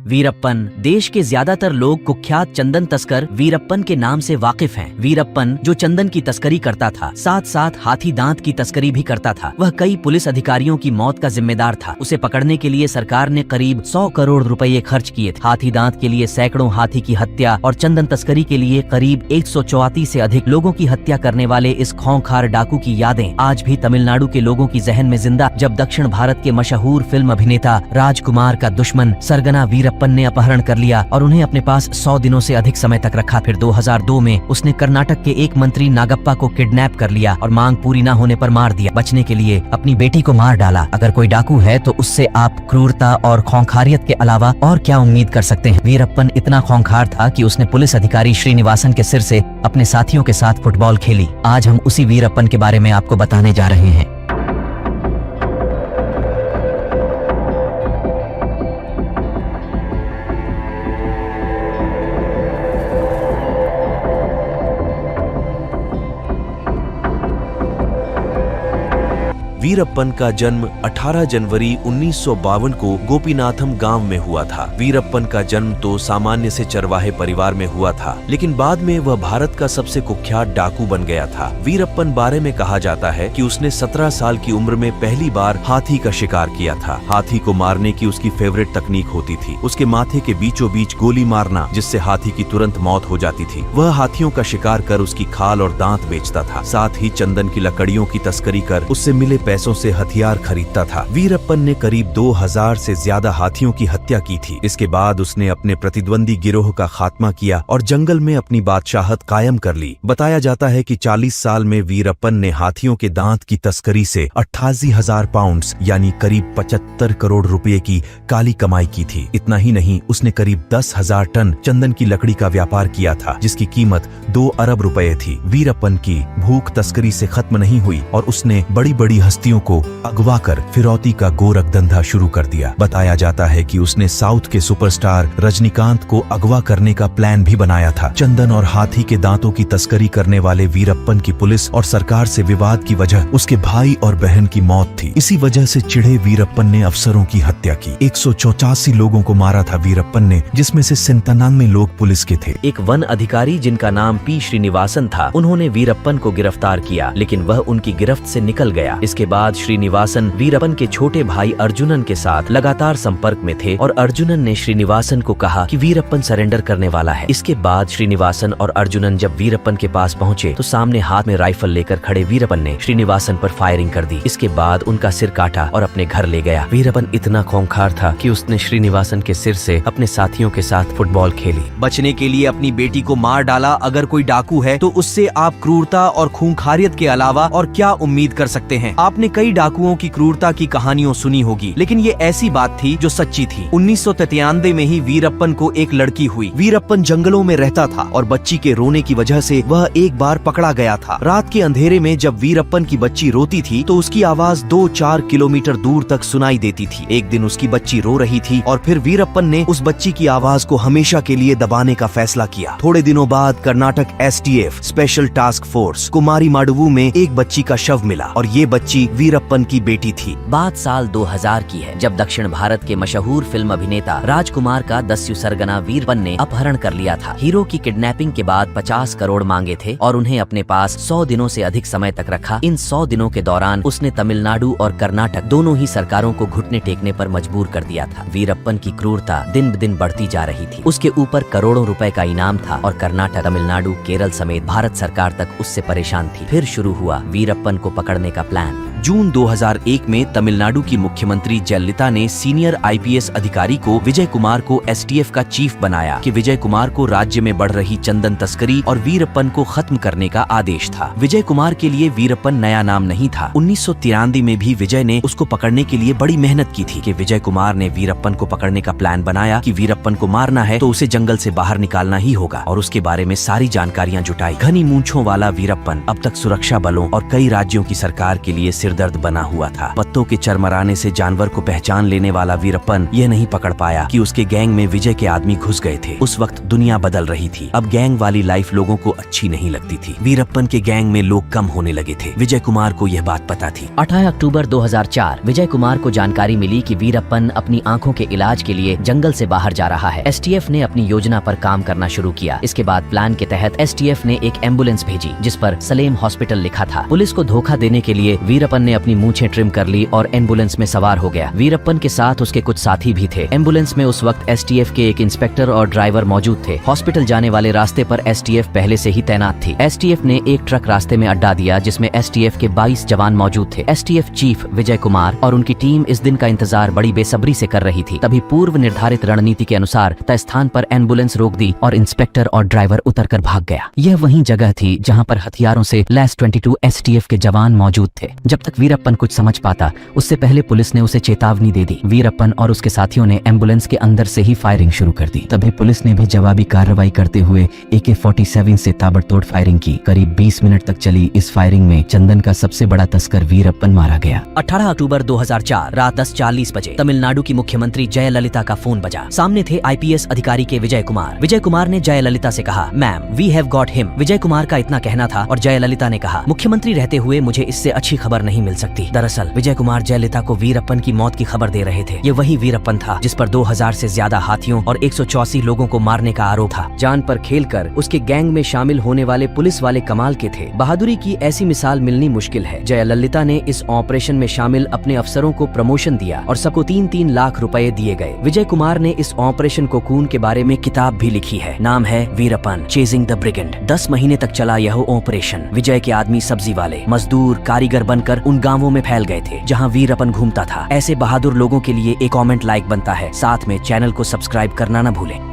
वीरप्पन। देश के ज्यादातर लोग कुख्यात चंदन तस्कर वीरप्पन के नाम से वाकिफ हैं। वीरप्पन जो चंदन की तस्करी करता था, साथ साथ हाथी दांत की तस्करी भी करता था। वह कई पुलिस अधिकारियों की मौत का जिम्मेदार था। उसे पकड़ने के लिए सरकार ने करीब 100 करोड़ रुपए खर्च किए थे। हाथी दांत के लिए सैकड़ों हाथी की हत्या और चंदन तस्करी के लिए करीब 134 से अधिक लोगों की हत्या करने वाले इस खूंखार डाकू की यादें आज भी तमिलनाडु के लोगों की जहन में जिंदा। जब दक्षिण भारत के मशहूर फिल्म अभिनेता राजकुमार का दुश्मन सरगना वीरप्पन ने अपहरण कर लिया और उन्हें अपने पास 100 दिनों से अधिक समय तक रखा। फिर 2002 में उसने कर्नाटक के एक मंत्री नागप्पा को किडनैप कर लिया और मांग पूरी न होने पर मार दिया। बचने के लिए अपनी बेटी को मार डाला। अगर कोई डाकू है तो उससे आप क्रूरता और खूंखारियत के अलावा और क्या उम्मीद कर सकते हैं। वीरप्पन इतना खूंखार था कि उसने पुलिस अधिकारी श्रीनिवासन के सिर से अपने साथियों के साथ फुटबॉल खेली। आज हम उसी वीरप्पन के बारे में आपको बताने जा रहे हैं। वीरप्पन का जन्म 18 जनवरी 1952 को गोपीनाथम गांव में हुआ था। वीरप्पन का जन्म तो सामान्य से चरवाहे परिवार में हुआ था, लेकिन बाद में वह भारत का सबसे कुख्यात डाकू बन गया था। वीरप्पन बारे में कहा जाता है कि उसने 17 साल की उम्र में पहली बार हाथी का शिकार किया था। हाथी को मारने की उसकी फेवरेट तकनीक होती थी उसके माथे के बीचों बीच गोली मारना, जिससे हाथी की तुरंत मौत हो जाती थी। वह हाथियों का शिकार कर उसकी खाल और दांत बेचता था। साथ ही चंदन की लकड़ियों की तस्करी कर उससे मिले पैसों से हथियार खरीदता था। वीरप्पन ने करीब 2000 से ज्यादा हाथियों की हत्या की थी। इसके बाद उसने अपने प्रतिद्वंदी गिरोह का खात्मा किया और जंगल में अपनी बादशाहत कायम कर ली। बताया जाता है कि 40 साल में वीरप्पन ने हाथियों के दांत की तस्करी से 88,000 पाउंड यानी करीब 75 करोड़ रुपए की काली कमाई की थी। इतना ही नहीं, उसने करीब 10,000 टन चंदन की लकड़ी का व्यापार किया था, जिसकी कीमत 2 अरब रुपए थी। वीरप्पन की भूख तस्करी से खत्म नहीं हुई और उसने बड़ी बड़ी हस्तियों को अगवा कर फिरौती का गोरख धंधा शुरू कर दिया। बताया जाता है कि उसने साउथ के सुपरस्टार रजनीकांत को अगवा करने का प्लान भी बनाया था। चंदन और हाथी के दांतों की तस्करी करने वाले वीरप्पन की पुलिस और सरकार से विवाद की वजह उसके भाई और बहन की मौत थी। इसी वजह से चिढ़े वीरप्पन ने अफसरों की हत्या की। 184 लोगों को मारा था वीरप्पन ने, जिसमें से 97 लोग पुलिस के थे। एक वन अधिकारी जिनका नाम पी श्रीनिवासन था, उन्होंने वीरप्पन को गिरफ्तार किया, लेकिन वह उनकी गिरफ्त से निकल गया। इसके बाद श्रीनिवासन वीरप्पन के छोटे भाई अर्जुनन के साथ लगातार संपर्क में थे और अर्जुनन ने श्रीनिवासन को कहा कि वीरप्पन सरेंडर करने वाला है। इसके बाद श्रीनिवासन और अर्जुनन जब वीरप्पन के पास पहुंचे तो सामने हाथ में राइफल लेकर खड़े वीरप्पन ने श्रीनिवासन पर फायरिंग कर दी। इसके बाद उनका सिर काटा और अपने घर ले गया। वीरप्पन इतना खूंखार था कि उसने श्रीनिवासन के सिर से अपने साथियों के साथ फुटबॉल खेली। बचने के लिए अपनी बेटी को मार डाला। अगर कोई डाकू है तो उससे आप क्रूरता और खूंखारियत के अलावा और क्या उम्मीद कर सकते हैं। आपने कई डाकुओं की क्रूरता की कहानियों सुनी होगी, लेकिन ये ऐसी बात थी जो सच्ची थी। 1993 में ही वीरप्पन को एक लड़की हुई। वीरप्पन जंगलों में रहता था और बच्ची के रोने की वजह से वह एक बार पकड़ा गया था। रात के अंधेरे में जब वीरप्पन की बच्ची रोती थी तो उसकी आवाज 2-4 किलोमीटर दूर तक सुनाई देती थी। एक दिन उसकी बच्ची रो रही थी और फिर वीरप्पन ने उस बच्ची की आवाज को हमेशा के लिए दबाने का फैसला किया। थोड़े दिनों बाद Karnataka STF special task force Kumari Maduvu में एक बच्ची का शव मिला और ये बच्ची वीरप्पन की बेटी थी। बात साल 2000 की है, जब दक्षिण भारत के मशहूर फिल्म अभिनेता राजकुमार का दस्यु सरगना वीरप्पन ने अपहरण कर लिया था। हीरो की किडनैपिंग के बाद 50 करोड़ मांगे थे और उन्हें अपने पास 100 दिनों से अधिक समय तक रखा। इन 100 दिनों के दौरान उसने तमिलनाडु और कर्नाटक दोनों ही सरकारों को घुटने टेकने पर मजबूर कर दिया था। वीरप्पन की क्रूरता दिन ब दिन बढ़ती जा रही थी। उसके ऊपर करोड़ों रुपए का इनाम था और कर्नाटक, तमिलनाडु, केरल समेत भारत सरकार तक उससे परेशान थी। फिर शुरू हुआ वीरप्पन को पकड़ने का प्लान। जून 2001 में तमिलनाडु की मुख्यमंत्री जयललिता ने सीनियर IPS अधिकारी को विजय कुमार को STF का चीफ बनाया कि विजय कुमार को राज्य में बढ़ रही चंदन तस्करी और वीरप्पन को खत्म करने का आदेश था। विजय कुमार के लिए वीरप्पन नया नाम नहीं था। 1993 में भी विजय ने उसको पकड़ने के लिए बड़ी मेहनत की थी कि विजय कुमार ने वीरप्पन को पकड़ने का प्लान बनाया कि वीरप्पन को मारना है तो उसे जंगल से बाहर निकालना ही होगा और उसके बारे में सारी जानकारियां जुटाई। घनी मूंछों वाला वीरप्पन अब तक सुरक्षा बलों और कई राज्यों की सरकार के लिए सिर सिरदर्द बना हुआ था। पत्तों के चरमराने से जानवर को पहचान लेने वाला वीरप्पन यह नहीं पकड़ पाया कि उसके गैंग में विजय के आदमी घुस गए थे। उस वक्त दुनिया बदल रही थी। अब गैंग वाली लाइफ लोगों को अच्छी नहीं लगती थी। वीरप्पन के गैंग में लोग कम होने लगे थे। विजय कुमार को यह बात पता थी। 18 अक्टूबर 2004 विजय कुमार को जानकारी मिली कि वीरप्पन अपनी आंखों के इलाज के लिए जंगल से बाहर जा रहा है। एसटीएफ ने अपनी योजना पर काम करना शुरू किया। इसके बाद प्लान के तहत एसटीएफ ने एक एम्बुलेंस भेजी जिस पर सलेम हॉस्पिटल लिखा था। पुलिस को धोखा देने के लिए वीरप्पन ने अपनी मूंछें ट्रिम कर ली और एम्बुलेंस में सवार हो गया। वीरप्पन के साथ उसके कुछ साथी भी थे। एम्बुलेंस में उस वक्त एसटीएफ के एक इंस्पेक्टर और ड्राइवर मौजूद थे। हॉस्पिटल जाने वाले रास्ते पर एसटीएफ पहले से ही तैनात थी। एसटीएफ ने एक ट्रक रास्ते में अड्डा दिया जिसमें एसटीएफ के 22 जवान मौजूद थे। एसटीएफ चीफ विजय कुमार और उनकी टीम इस दिन का इंतजार बड़ी बेसब्री से कर रही थी। तभी पूर्व निर्धारित रणनीति के अनुसार तय स्थान पर एम्बुलेंस रोक दी और इंस्पेक्टर और ड्राइवर उतरकर भाग गया। यह वही जगह थी जहां पर हथियारों से लैस 22 एसटीएफ के जवान मौजूद थे। जब तक वीरप्पन कुछ समझ पाता उससे पहले पुलिस ने उसे चेतावनी दे दी। वीरप्पन और उसके साथियों ने एम्बुलेंस के अंदर से ही फायरिंग शुरू कर दी। तभी पुलिस ने भी जवाबी कार्रवाई करते हुए AK-47 से ताबड़तोड़ फायरिंग की। करीब 20 मिनट तक चली इस फायरिंग में चंदन का सबसे बड़ा तस्कर वीरप्पन मारा गया। 18 अक्टूबर 2004 रात 10:40 बजे तमिलनाडु की मुख्यमंत्री जयललिता का फोन बजा। सामने थे आईपीएस अधिकारी के विजय कुमार। विजय कुमार ने जयललिता से कहा, ma'am we have got him. Vijay Kumar का इतना कहना था और जयललिता ने कहा, मुख्यमंत्री रहते हुए मुझे इससे अच्छी खबर नहीं मिल सकती। दरअसल विजय कुमार जयललिता को वीरप्पन की मौत की खबर दे रहे थे। ये वही वीरप्पन था जिस पर 2000 से ज्यादा हाथियों और 184 लोगों को मारने का आरोप था। जान पर खेलकर उसके गैंग में शामिल होने वाले पुलिस वाले कमाल के थे। बहादुरी की ऐसी मिसाल मिलनी मुश्किल है। जयललिता ने इस ऑपरेशन में शामिल अपने अफसरों को प्रमोशन दिया और सबको 3-3 लाख रुपए दिए गए। विजय कुमार ने इस ऑपरेशन कोकून के बारे में किताब भी लिखी है। नाम है वीरप्पन चेजिंग द ब्रिगेंड। 10 महीने तक चला यह ऑपरेशन। विजय के आदमी सब्जी वाले, मजदूर, कारीगर बनकर उन गांवों में फैल गए थे जहां वीरप्पन घूमता था। ऐसे बहादुर लोगों के लिए एक कमेंट लाइक बनता है। साथ में चैनल को सब्सक्राइब करना न भूलें।